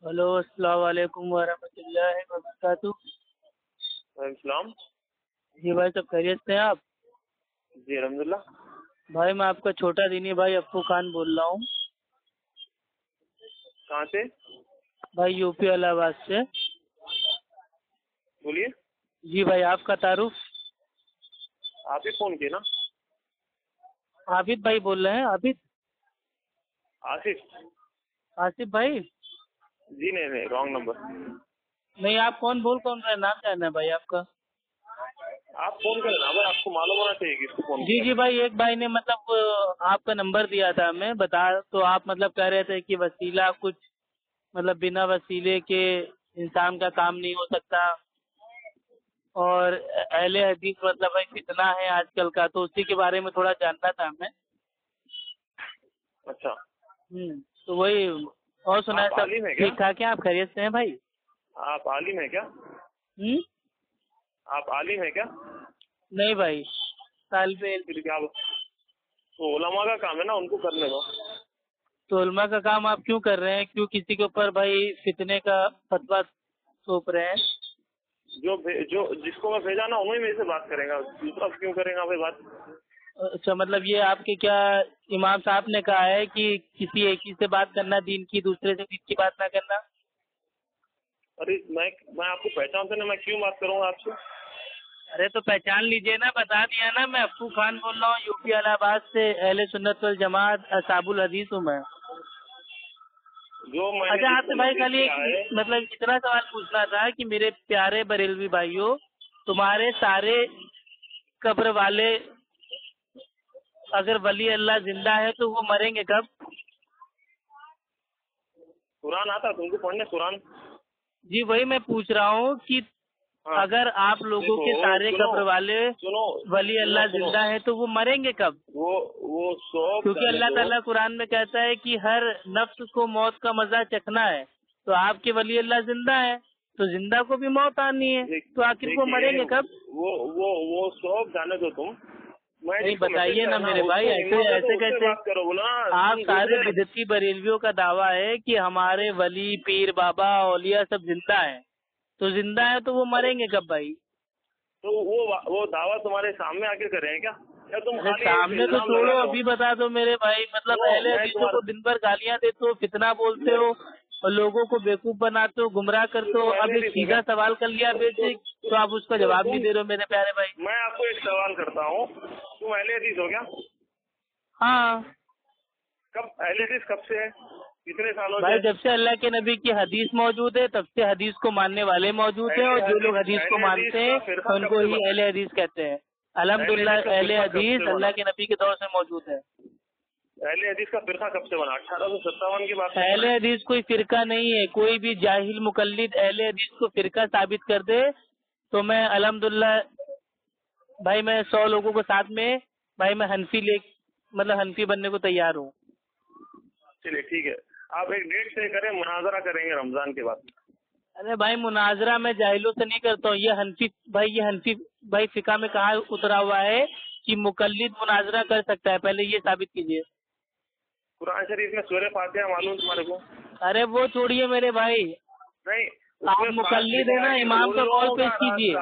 Hello, السلام علیکم ورحمۃ اللہ وبرکاتہ۔ وعلیکم السلام۔ جی بھائی، سب خیریت سے ہیں آپ؟ جی الحمدللہ۔ بھائی میں آپ کا چھوٹا دینی بھائی افو خان بول رہا ہوں۔ کہاں سے؟ بھائی یو پی الہ آباد سے۔ بولیے۔ جی بھائی، آپ کا تعارف؟ آپ ہی فون کیے نا؟ عابد بھائی بول رہے ہیں؟ عابد آصف؟ آصف بھائی؟ جی نہیں رانگ نمبر۔ نہیں، آپ کون رہے ہیں؟ نام جاننا ہے بھائی آپ کا؟ آپ فون کریں نا بھائی، آپ کو معلوم ہونا چاہیے کہ اس کو فون جی کیا۔ جی بھائی، ایک بھائی نے آپ کا نمبر دیا تھا ہمیں، تو آپ کہہ رہے تھے کہ وسیلہ کچھ بنا وسیلے کے انسان کا کام نہیں ہو سکتا، اور اہل حدیث بھائی فتنہ ہے آج کل کا، تو اسی کے بارے میں تھوڑا جاننا تھا ہمیں۔ اچھا، تو وہی، اور سنا آپ سب عالم ہیں کیا؟ ٹھیک ٹھاک ہے؟ آپ خیریت سے ہیں بھائی؟ آپ عالم ہیں کیا؟ آپ عالم ہیں کیا؟ نہیں بھائی، طالب علم۔ پھر کیا؟ تو علماء کا کام ہے نا، ان کو کرنے دو۔ تو علماء کا کام آپ کیوں کر رہے ہیں؟ کیوں کسی کے اوپر بھائی فتنے کا فتویٰ تھوپ رہے ہیں؟ جو جس کو میں بھیجا نا انہیں میرے سے بات کرے گا، دوسرا کیوں کرے گا بھائی بات؟ اچھا، یہ آپ کے کیا امام صاحب نے کہا ہے کہ کسی ایک ہی سے بات کرنا دین کی، دوسرے سے دین کی بات نہ کرنا؟ ارے میں آپ کو پہچانتا نہیں، میں کیوں بات کروں گا آپ سے؟ ارے تو پہچان لیجئے نا، بتا دیا نا، میں افو خان بول رہا ہوں، یو پی الہ آباد سے، اہل سنت والجماعت اصحاب الحدیث ہوں میں۔ جو میں اچھا، آپ سے بھائی خالی ہے اتنا سوال پوچھنا تھا کہ میرے پیارے بریلوی بھائیوں، تمہارے سارے قبر والے اگر ولی اللہ زندہ ہے تو وہ مریں گے کب؟ قرآن آتا تم کو پڑھنے قرآن؟ جی وہی میں پوچھ رہا ہوں کہ اگر آپ لوگوں کے سارے قبر والے ولی اللہ زندہ ہے تو وہ مریں گے کب؟ وہ سوب، کیونکہ اللہ تعالیٰ قرآن میں کہتا ہے کہ ہر نفس کو موت کا مزہ چکھنا ہے، تو آپ کے ولی اللہ زندہ ہے تو زندہ کو بھی موت آنی ہے، تو آخر وہ مریں گے کب؟ وہ سوب جانے دو تم، نہیں بتائیے نا میرے بھائی، ایسے کیسے؟ آپ سارے بدعتی بریلویوں کا دعویٰ ہے کہ ہمارے ولی پیر بابا اولیاء سب زندہ ہیں، تو زندہ ہے تو وہ مریں گے کب بھائی؟ تو وہ دعویٰ تمہارے سامنے آ کے کریں گے کیا تم سامنے تو چھوڑو، ابھی بتا دو میرے بھائی، اہل حدیثوں کو دن بھر گالیاں دیتے ہو، فتنہ بولتے ہو اور لوگوں کو بیوقوف بناتے ہو، گمراہ کرتے ہو، اب ایک سیدھا سوال کر لیا بیسک، تو آپ اس کا جواب نہیں دے رہے ہو میرے پیارے بھائی۔ میں آپ کو ایک سوال کرتا ہوں، تم اہل حدیث ہو کیا؟ ہاں۔ کب اہل حدیث کب سے ہے؟ کتنے سالوں سے؟ بھائی جب سے اللہ کے نبی کی حدیث موجود ہے تب سے حدیث کو ماننے والے موجود ہیں، اور جو لوگ حدیث کو مانتے ہیں ان کو ہی اہل حدیث کہتے ہیں۔ الحمدللہ اہل حدیث اللہ کے نبی کے دور سے موجود ہے۔ اہل حدیث کا فرقہ کب سے بنا؟ 1857 کی بات؟ اہل حدیث کوئی فرقہ نہیں ہے، کوئی بھی جاہل مقلد اہل حدیث کو فرقہ ثابت کر دے تو میں الحمدللہ بھائی، میں 100 لوگوں کو ساتھ میں بھائی میں حنفی بننے کو تیار ہوں۔ چلیے ٹھیک ہے، آپ ایک ڈیٹ طے کریں، مناظرہ کریں گے رمضان کے بعد۔ ارے بھائی مناظرہ میں جاہلوں سے نہیں کرتا ہوں، یہ حنفی بھائی فقہ میں کہاں اترا ہوا ہے کہ مقلد مناظرہ کر سکتا ہے؟ پہلے یہ ثابت کیجئے۔ قرآن شریف میں سورہ فاتحہ معلوم تمہارے کو؟ ارے وہ چھوڑیے میرے بھائی، نہیں، آپ مقلد ہیں نا، امام کا قول پیش کیجئے،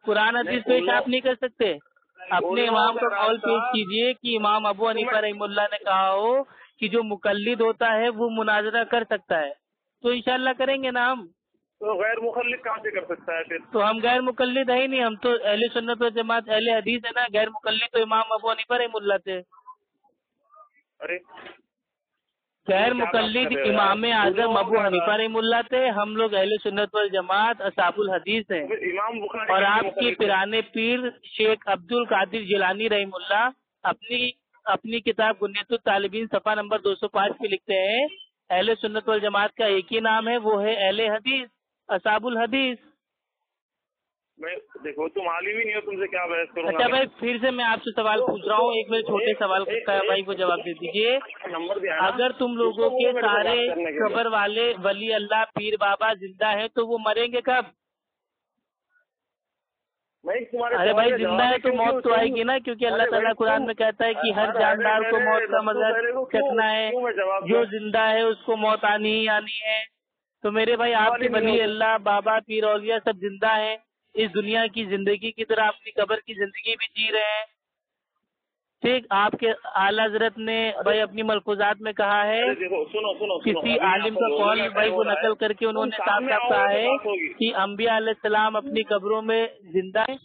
قرآن حدیث پیش آپ نہیں کر سکتے؟ اپنے امام کا قول پیش کیجئے کہ امام ابو حنیفہ رحمہ اللہ نے کہا ہو کہ جو مقلد ہوتا ہے وہ مناظرہ کر سکتا ہے، تو انشاءاللہ کریں گے نا ہم۔ تو غیر مقلد کہاں سے کر سکتا ہے پھر؟ تو ہم غیر مقلد ہے ہی نہیں، ہم تو اہل سنت و جماعت اہل حدیث ہے نا، غیر مقلد تو امام ابو حنیفہ رحمہ اللہ تھے۔ ارے غیر مقلد امام اعظم ابو حنیفہ رحمہ اللہ تھے، ہم لوگ اہل سنت والجماعت اصحاب الحدیث ہیں۔ امام بخاری اور آپ کے پیرانے پیر شیخ عبد القادر جیلانی رحمہ اللہ اپنی کتاب بنیت الطالبین صفحہ نمبر 205 پہ لکھتے ہیں اہل سنت والجماعت کا ایک ہی نام ہے، وہ ہے اہل حدیث، اصحاب الحدیث۔ دیکھو تم عالم ہی نہیں ہو، تم سے کیا بحث کروں گا؟ اچھا بھائی، پھر سے میں آپ سے سوال پوچھ رہا ہوں، ایک میرے چھوٹے سوال کا بھائی کو جواب دے دیجیے۔ اگر تم لوگوں کے سارے قبر والے ولی اللہ پیر بابا زندہ ہیں تو وہ مریں گے کب؟ ارے بھائی زندہ ہے تو موت تو آئے گی نا، کیونکہ اللہ تعالیٰ قرآن میں کہتا ہے کہ ہر جاندار کو موت کا مزہ چکھنا ہے، جو زندہ ہے اس کو موت آنی ہی آنی ہے، تو میرے بھائی آپ کے ولی اللہ بابا پیر اولیاء سب زندہ ہیں، اس دنیا کی زندگی کی طرح اپنی قبر کی زندگی بھی جی رہے ہیں. ٹھیک، آپ کے اعلیٰ حضرت نے بھائی اپنی ملفوظات میں کہا ہے، کسی عالم کا قول بھائی کو نقل کر کے انہوں نے صاف صاف کہا ہے کہ انبیاء علیہ السلام اپنی قبروں میں زندہ ہیں